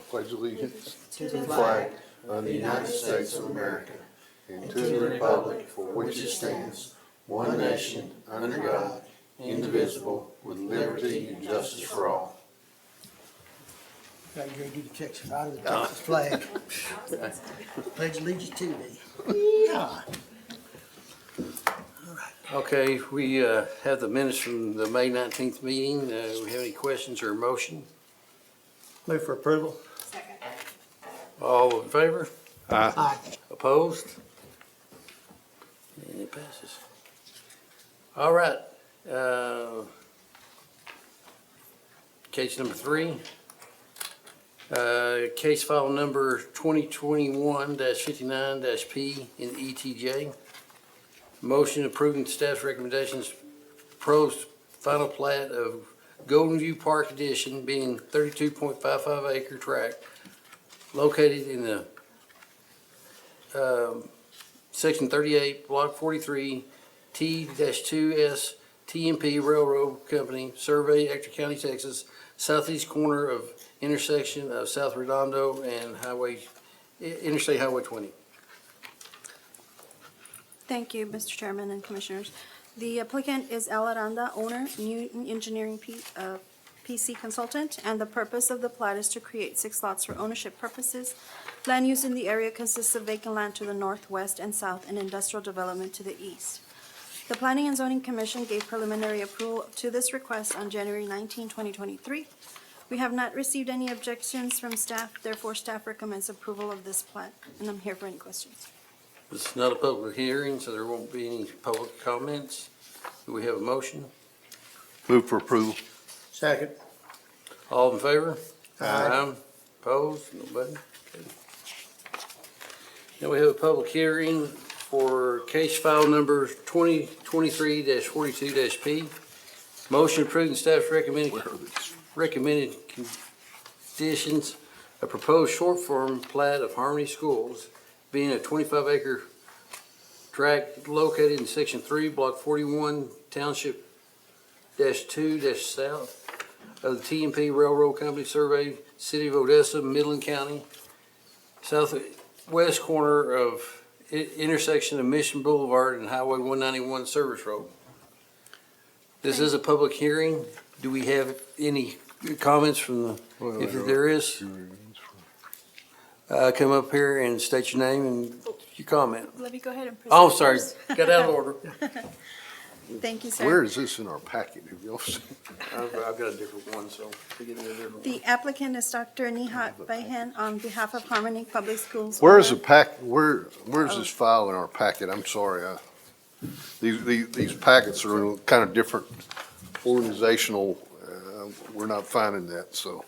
pledge allegiance to the flag of the United States of America and to the republic for which it stands, one nation, under God, indivisible, with liberty and justice for all. Got you ready to do the Texas, out of the Texas flag. Pledge allegiance to thee. Yeah. Okay, we have the minutes from the May 19th meeting. Do we have any questions or motion? Move for approval. Second. All in favor? Aye. Opposed? And it passes. All right. Case number 3. Case file number 2021-59-P in ETJ. Motion approving staff's recommendations, proposed final plat of Golden View Park Edition being 32.55 acre tract located in the Section 38, Block 43, T-2S TMP Railroad Company, Survey, Ector County, Texas, southeast corner of intersection of South Redondo and Interstate Highway 20. Thank you, Mr. Chairman and Commissioners. The applicant is El Aranda, owner, Newton Engineering PC consultant, and the purpose of the plat is to create 6 lots for ownership purposes. Land use in the area consists of vacant land to the northwest and south and industrial development to the east. The Planning and Zoning Commission gave preliminary approval to this request on January 19, 2023. We have not received any objections from staff, therefore staff recommends approval of this plat, and I'm here for any questions. This is not a public hearing, so there won't be any public comments. Do we have a motion? Move for approval. Second. All in favor? Aye. Opposed? Nobody? Okay. Now we have a public hearing for case file number 2023-42-P. Motion approving staff's recommended conditions, a proposed short form plat of Harmony Schools being a 25 acre tract located in Section 3, Block 41, Township -2 south of the TMP Railroad Company, Survey, City of Odessa, Midland County, southwest corner of intersection of Mission Boulevard and Highway 191 Service Road. This is a public hearing. Do we have any comments from the, if there is, come up here and state your name and your comment. Let me go ahead and present. Oh, sorry, first. got out of order. Thank you, sir. Where is this in our packet? Have y'all seen? I've got a different one, so we get a different one. The applicant is Dr. Nihat Bayhan on behalf of Harmony Public Schools. Where is the where's this file in our packet? I'm sorry. These packets are in kind of different organizational, we're not finding that, so.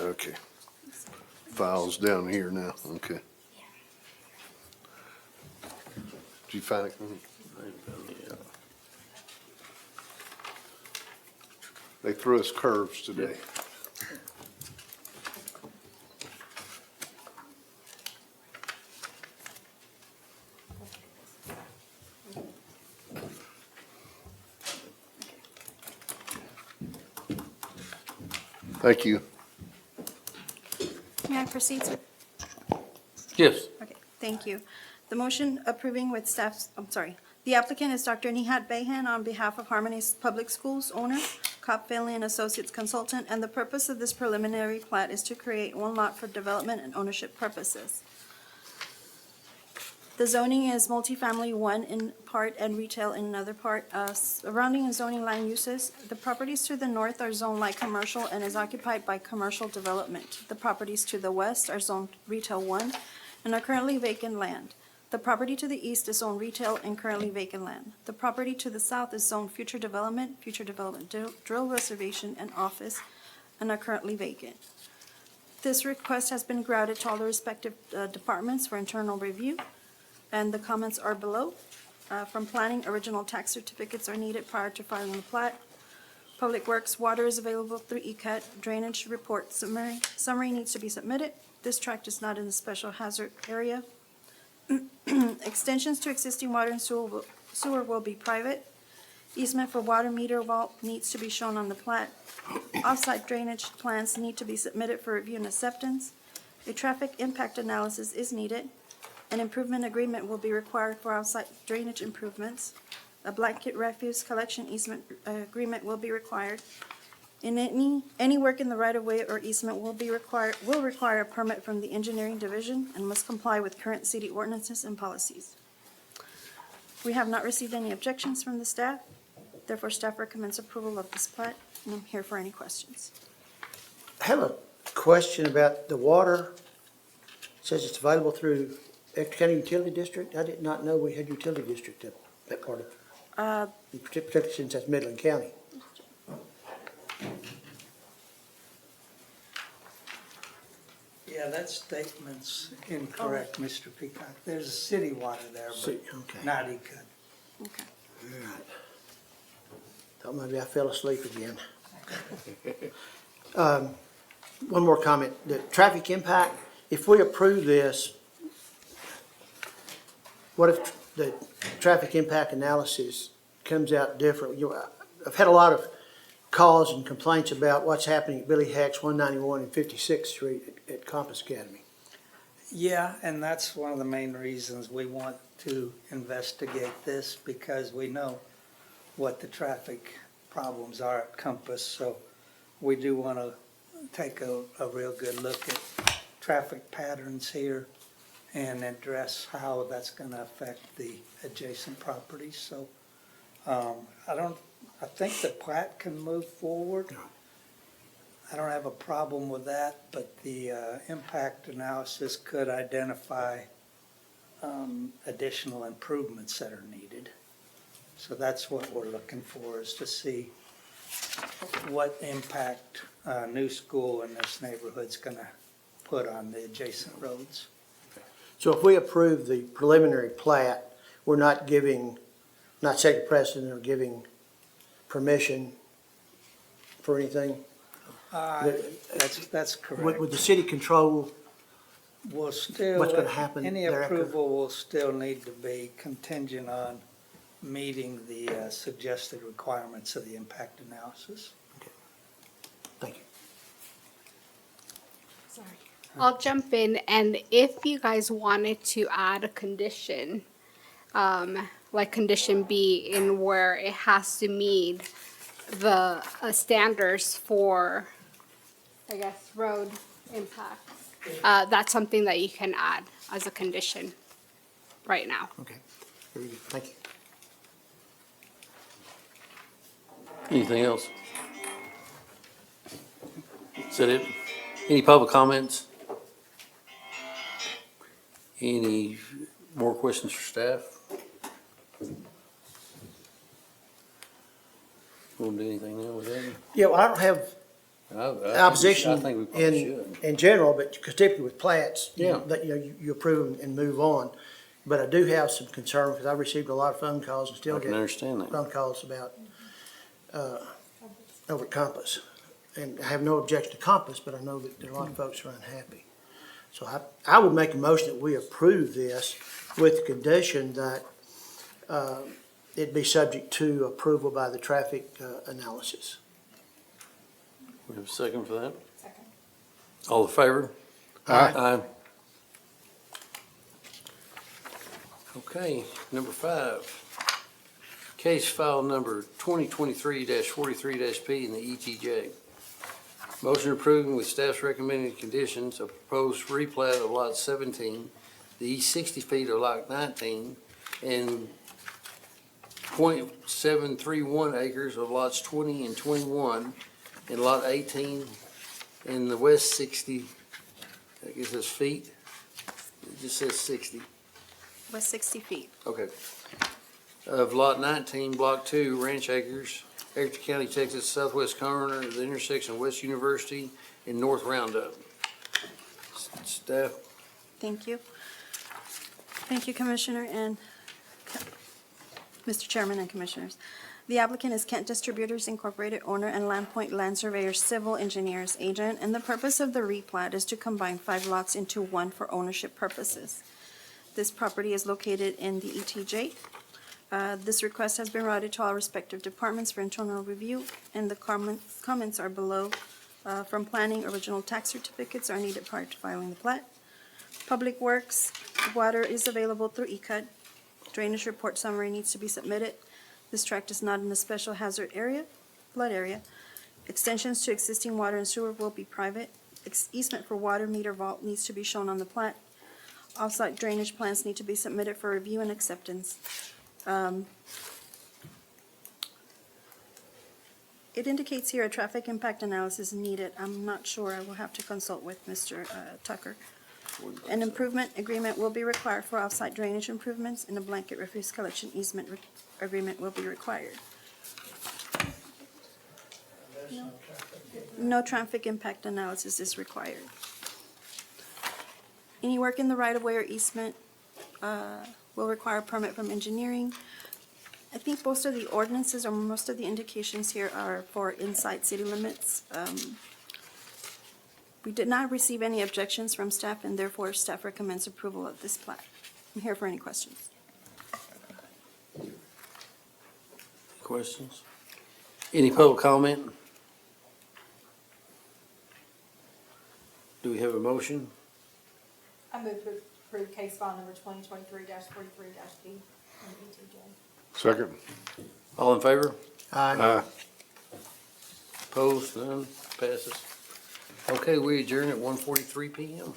Okay. File's down here now, okay. Did you find it? They threw us curves today. Thank you. May I proceed, sir? Yes, Okay, thank you. The motion approving with staff's, the applicant is Dr. Nihat Bayhan on behalf of Harmony Public Schools owner, Cobb Finley and Associates consultant, and the purpose of this preliminary plat is to create 1 lot for development and ownership purposes. The zoning is multifamily 1 in part and retail in another part. Surrounding and zoning land uses, the properties to the north are zoned light commercial and is occupied by commercial development. The properties to the west are zoned retail 1 and are currently vacant land. The property to the east is zoned retail and currently vacant land. The property to the south is zoned future development drill reservation, and office, and are currently vacant. This request has been granted to all the respective departments for internal review, and the comments are below. From planning, original tax certificates are needed prior to filing the plat. Public Works, water is available through ECUT. Drainage report summary needs to be submitted. This tract is not in the special hazard area. Extensions to existing water and sewer will be private. Easement for water meter vault needs to be shown on the plat. Off-site drainage plans need to be submitted for review and acceptance. A traffic impact analysis is needed. An improvement agreement will be required for off-site drainage improvements. A blanket refuse collection easement agreement will be required. In any work in the right-of-way or easement will require a permit from the engineering division and must comply with current city ordinances and policies. We have not received any objections from the staff. Therefore, staff recommends approval of this plat, and I'm here for any questions. I have a question about the water. It says it's available through Ector County Utility District. I did not know we had utility district in that part of, particularly since that's Midland County. Yeah, that statement's incorrect, Mr. Peacock. There's a city water there, but Okay. not Eco. Okay. All right. Thought maybe I fell asleep again. One more comment. The traffic impact, if we approve this, what if the traffic impact analysis comes out different? I've had a lot of calls and complaints about what's happening at Billy Heck's 191 and 56th Street at Compass Academy. Yeah, and that's one of the main reasons we want to investigate this, because we know what the traffic problems are at Compass. So we do want to take a real good look at traffic patterns here and address how that's going to affect the adjacent properties. So I think the plat can move forward. I don't have a problem with that, but the impact analysis could identify additional improvements that are needed. So that's what we're looking for, is to see what impact a new school in this neighborhood's going to put on the adjacent roads. So if we approve the preliminary plat, we're not setting precedent or giving permission for anything? That's correct. Would the city control Will still, what's gonna happen any thereafter? approval will still need to be contingent on meeting the suggested requirements of the impact analysis. Thank you. Sorry. I'll jump in, and if you guys wanted to add a condition, like condition B, in where it has to meet the standards for, I guess, road impacts, that's something that you can add as a condition right now. Okay. Very good. Thank you. Anything else? Is that it? Any public comments? Any more questions for staff? Want to do anything now with that? Yeah, well, I don't have I opposition think we probably should. in general, but because typically with plats, Yeah. you approve them and move on. But I do have some concern because I received a lot of phone calls and still I can get understand that. phone calls about, over at Compass. And I have no objection to Compass, but I know that there are a lot of folks who are unhappy. So I would make a motion that we approve this with the condition that, it'd be subject to approval by the traffic, analysis. We have a second for that? Second. All in favor? Aye. Aye. Okay, number 5. Case file number 2023-43-P in the ETJ. Motion approving with staff's recommended conditions a proposed replat of lot 17, the east 60 feet of lot 19, and .731 acres of lots 20 and 21, and lot 18, and the west 60, I guess that's feet? It just says 60. Was 60 feet. Okay. Of lot 19, block 2, ranch acres, Ector County, Texas, southwest corner of the intersection of West University and North Roundup. Staff? Thank you. Thank you, Commissioner and Mr. Chairman and Commissioners. The applicant is Kent Distributors Incorporated, owner, and Land Point Land Surveyors Civil Engineers Agent, and the purpose of the replat is to combine 5 lots into one for ownership purposes. This property is located in the ETJ. This request has been routed to all respective departments for internal review, and the comments are below. From planning, original tax certificates are needed prior to filing the plat. Public Works, water is available through ECUD. Drainage report summary needs to be submitted. This tract is not in a special hazard area, flood area. Extensions to existing water and sewer will be private. Easement for water meter vault needs to be shown on the plat. Off-site drainage plans need to be submitted for review and acceptance. It indicates here a traffic impact analysis needed. I'm not sure. I will have to consult with Mr. Tucker. An improvement agreement will be required for off-site drainage improvements, and a blanket refuse collection easement agreement will be required. No traffic impact analysis is required. Any work in the right-of-way or easement will require a permit from engineering. I think most of the ordinances or most of the indications here are for inside city limits. We did not receive any objections from staff, and therefore staff recommends approval of this plat. I'm here for any questions. Questions? Any public comment? Do we have a motion? I move to approve case file number 2023-43-D from ETJ. Second. All in favor? Aye. Opposed? None? Passes. Okay, we adjourn at 1:43 PM.